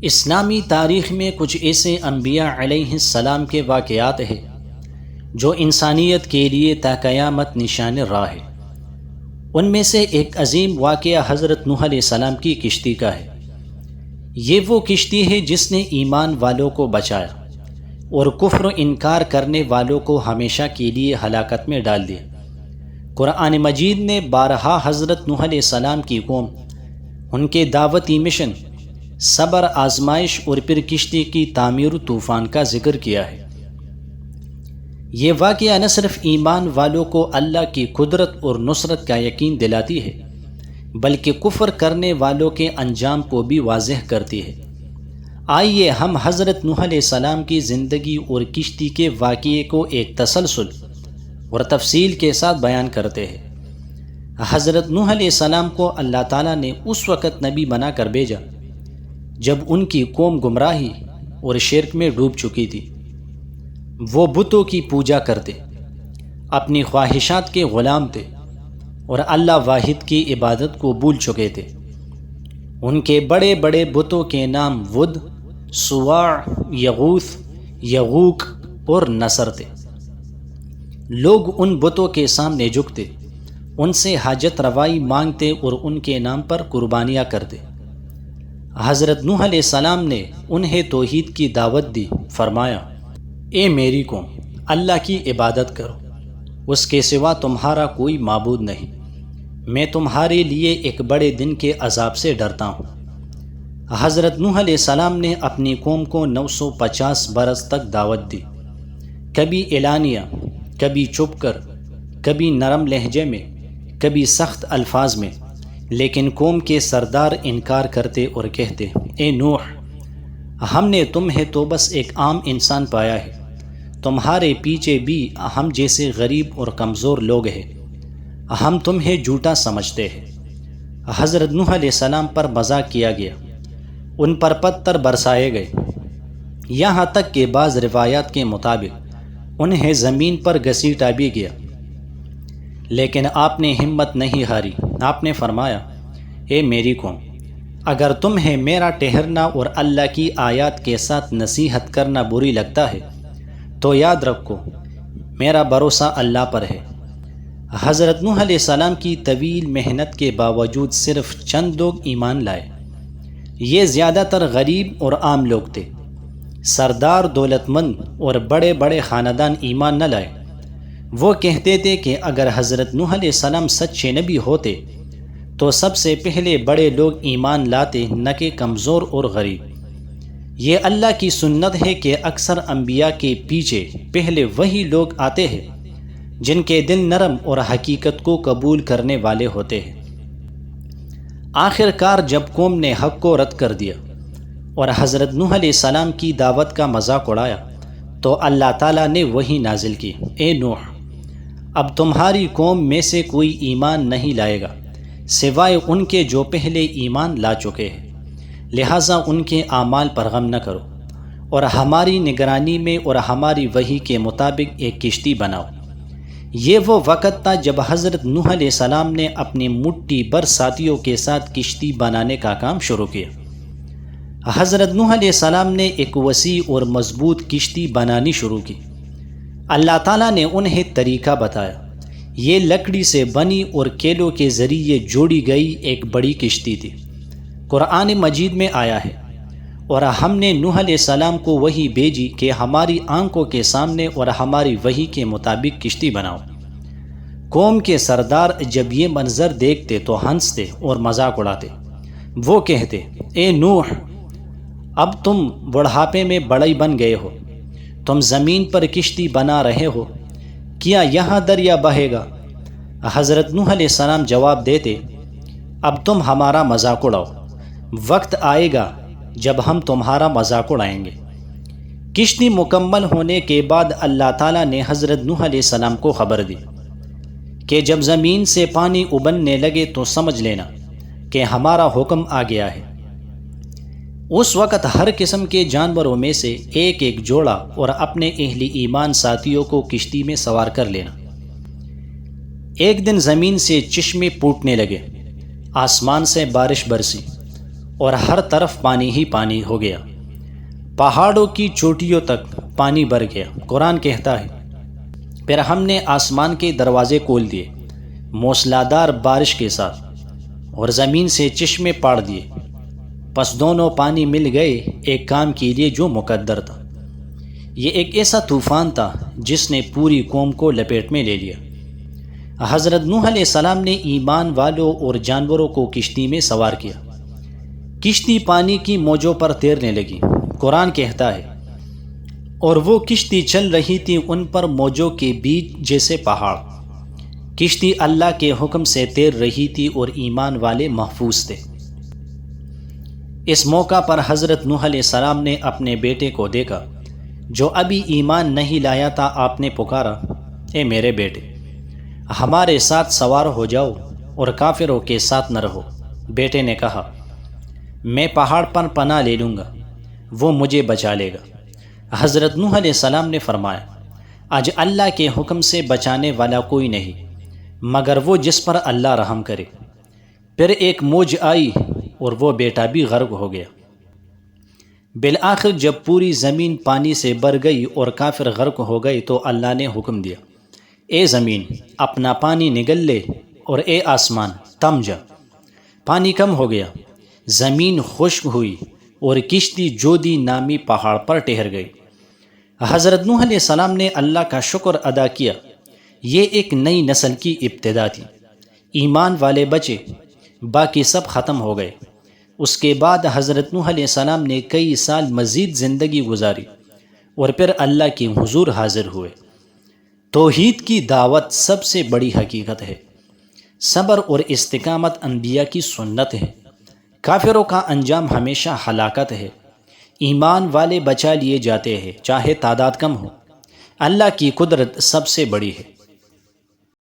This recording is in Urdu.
اسلامی تاریخ میں کچھ ایسے انبیاء علیہ السلام کے واقعات ہیں جو انسانیت کے لیے تا قیامت نشان راہ ہے۔ ان میں سے ایک عظیم واقعہ حضرت نوح علیہ السلام کی کشتی کا ہے۔ یہ وہ کشتی ہے جس نے ایمان والوں کو بچایا اور کفر و انکار کرنے والوں کو ہمیشہ کے لیے ہلاکت میں ڈال دیا۔ قرآن مجید نے بارہا حضرت نوح علیہ السلام کی قوم، ان کے دعوتی مشن، صبر، آزمائش اور پھر کشتی کی تعمیر و طوفان کا ذکر کیا ہے۔ یہ واقعہ نہ صرف ایمان والوں کو اللہ کی قدرت اور نصرت کا یقین دلاتی ہے بلکہ کفر کرنے والوں کے انجام کو بھی واضح کرتی ہے۔ آئیے ہم حضرت نوح علیہ السلام کی زندگی اور کشتی کے واقعے کو ایک تسلسل اور تفصیل کے ساتھ بیان کرتے ہیں۔ حضرت نوح علیہ السلام کو اللہ تعالیٰ نے اس وقت نبی بنا کر بھیجا جب ان کی قوم گمراہی اور شرک میں ڈوب چکی تھی۔ وہ بتوں کی پوجا کرتے، اپنی خواہشات کے غلام تھے اور اللہ واحد کی عبادت کو بھول چکے تھے۔ ان کے بڑے بڑے بتوں کے نام ود، سواع، یغوث، یغوق اور نصر تھے۔ لوگ ان بتوں کے سامنے جھکتے، ان سے حاجت روائی مانگتے اور ان کے نام پر قربانیاں کرتے۔ حضرت نوح علیہ السلام نے انہیں توحید کی دعوت دی، فرمایا، اے میری قوم، اللہ کی عبادت کرو، اس کے سوا تمہارا کوئی معبود نہیں، میں تمہارے لیے ایک بڑے دن کے عذاب سے ڈرتا ہوں۔ حضرت نوح علیہ السلام نے اپنی قوم کو 950 برس تک دعوت دی، کبھی اعلانیہ، کبھی چھپ کر، کبھی نرم لہجے میں، کبھی سخت الفاظ میں، لیکن قوم کے سردار انکار کرتے اور کہتے، اے نوح، ہم نے تمہیں تو بس ایک عام انسان پایا ہے، تمہارے پیچھے بھی ہم جیسے غریب اور کمزور لوگ ہیں، ہم تمہیں جھوٹا سمجھتے ہیں۔ حضرت نوح علیہ السلام پر مذاق کیا گیا، ان پر پتھر برسائے گئے، یہاں تک کہ بعض روایات کے مطابق انہیں زمین پر گھسیٹا بھی گیا، لیکن آپ نے ہمت نہیں ہاری۔ آپ نے فرمایا، اے میری قوم، اگر تمہیں میرا ٹھہرنا اور اللہ کی آیات کے ساتھ نصیحت کرنا بری لگتا ہے تو یاد رکھو میرا بھروسہ اللہ پر ہے۔ حضرت نوح علیہ السلام کی طویل محنت کے باوجود صرف چند لوگ ایمان لائے۔ یہ زیادہ تر غریب اور عام لوگ تھے۔ سردار، دولت مند اور بڑے بڑے خاندان ایمان نہ لائے۔ وہ کہتے تھے کہ اگر حضرت نوح علیہ السلام سچے نبی ہوتے تو سب سے پہلے بڑے لوگ ایمان لاتے، نہ کہ کمزور اور غریب۔ یہ اللہ کی سنت ہے کہ اکثر انبیاء کے پیچھے پہلے وہی لوگ آتے ہیں جن کے دل نرم اور حقیقت کو قبول کرنے والے ہوتے ہیں۔ آخر کار جب قوم نے حق کو رد کر دیا اور حضرت نوح علیہ السلام کی دعوت کا مذاق اڑایا تو اللہ تعالیٰ نے وحی نازل کی، اے نوح، اب تمہاری قوم میں سے کوئی ایمان نہیں لائے گا سوائے ان کے جو پہلے ایمان لا چکے ہیں، لہٰذا ان کے اعمال پر غم نہ کرو اور ہماری نگرانی میں اور ہماری وحی کے مطابق ایک کشتی بناؤ۔ یہ وہ وقت تھا جب حضرت نوح علیہ السلام نے اپنی مٹھی بھر ساتھیوں کے ساتھ کشتی بنانے کا کام شروع کیا۔ حضرت نوح علیہ السلام نے ایک وسیع اور مضبوط کشتی بنانی شروع کی۔ اللہ تعالیٰ نے انہیں طریقہ بتایا۔ یہ لکڑی سے بنی اور کیلوں کے ذریعے جوڑی گئی ایک بڑی کشتی تھی۔ قرآن مجید میں آیا ہے، اور ہم نے نوح علیہ السلام کو وحی بھیجی کہ ہماری آنکھوں کے سامنے اور ہماری وحی کے مطابق کشتی بناؤ۔ قوم کے سردار جب یہ منظر دیکھتے تو ہنستے اور مذاق اڑاتے۔ وہ کہتے، اے نوح، اب تم بڑھاپے میں بڑے بن گئے ہو، تم زمین پر کشتی بنا رہے ہو، کیا یہاں دریا بہے گا؟ حضرت نوح علیہ السلام جواب دیتے، اب تم ہمارا مذاق اڑاؤ، وقت آئے گا جب ہم تمہارا مذاق اڑائیں گے۔ کشتی مکمل ہونے کے بعد اللہ تعالیٰ نے حضرت نوح علیہ السلام کو خبر دی کہ جب زمین سے پانی ابلنے لگے تو سمجھ لینا کہ ہمارا حکم آ گیا ہے۔ اس وقت ہر قسم کے جانوروں میں سے ایک ایک جوڑا اور اپنے اہل ایمان ساتھیوں کو کشتی میں سوار کر لینا۔ ایک دن زمین سے چشمے پھوٹنے لگے، آسمان سے بارش برسی اور ہر طرف پانی ہی پانی ہو گیا، پہاڑوں کی چوٹیوں تک پانی بھر گیا۔ قرآن کہتا ہے پھر ہم نے آسمان کے دروازے کھول دیے موسلادھار بارش کے ساتھ، اور زمین سے چشمے پاڑ دیے، پس دونوں پانی مل گئے ایک کام کے لیے جو مقدر تھا۔ یہ ایک ایسا طوفان تھا جس نے پوری قوم کو لپیٹ میں لے لیا۔ حضرت نوح علیہ السلام نے ایمان والوں اور جانوروں کو کشتی میں سوار کیا، کشتی پانی کی موجوں پر تیرنے لگی۔ قرآن کہتا ہے اور وہ کشتی چل رہی تھی ان پر موجوں کے بیچ جیسے پہاڑ، کشتی اللہ کے حکم سے تیر رہی تھی اور ایمان والے محفوظ تھے۔ اس موقع پر حضرت نوح علیہ السلام نے اپنے بیٹے کو دیکھا جو ابھی ایمان نہیں لایا تھا۔ آپ نے پکارا، اے میرے بیٹے، ہمارے ساتھ سوار ہو جاؤ اور کافروں کے ساتھ نہ رہو۔ بیٹے نے کہا، میں پہاڑ پر پناہ لے لوں گا، وہ مجھے بچا لے گا۔ حضرت نوح علیہ السلام نے فرمایا، آج اللہ کے حکم سے بچانے والا کوئی نہیں مگر وہ جس پر اللہ رحم کرے۔ پھر ایک موج آئی اور وہ بیٹا بھی غرق ہو گیا۔ بالآخر جب پوری زمین پانی سے بھر گئی اور کافر غرق ہو گئے تو اللہ نے حکم دیا، اے زمین اپنا پانی نگل لے، اور اے آسمان تم جا۔ پانی کم ہو گیا، زمین خشک ہوئی اور کشتی جودی نامی پہاڑ پر ٹھہر گئی۔ حضرت نوح علیہ السلام نے اللہ کا شکر ادا کیا۔ یہ ایک نئی نسل کی ابتدا تھی۔ ایمان والے بچے، باقی سب ختم ہو گئے۔ اس کے بعد حضرت نوح علیہ السلام نے کئی سال مزید زندگی گزاری اور پھر اللہ کے حضور حاضر ہوئے۔ توحید کی دعوت سب سے بڑی حقیقت ہے۔ صبر اور استقامت انبیاء کی سنت ہے۔ کافروں کا انجام ہمیشہ ہلاکت ہے۔ ایمان والے بچا لیے جاتے ہیں چاہے تعداد کم ہو۔ اللہ کی قدرت سب سے بڑی ہے۔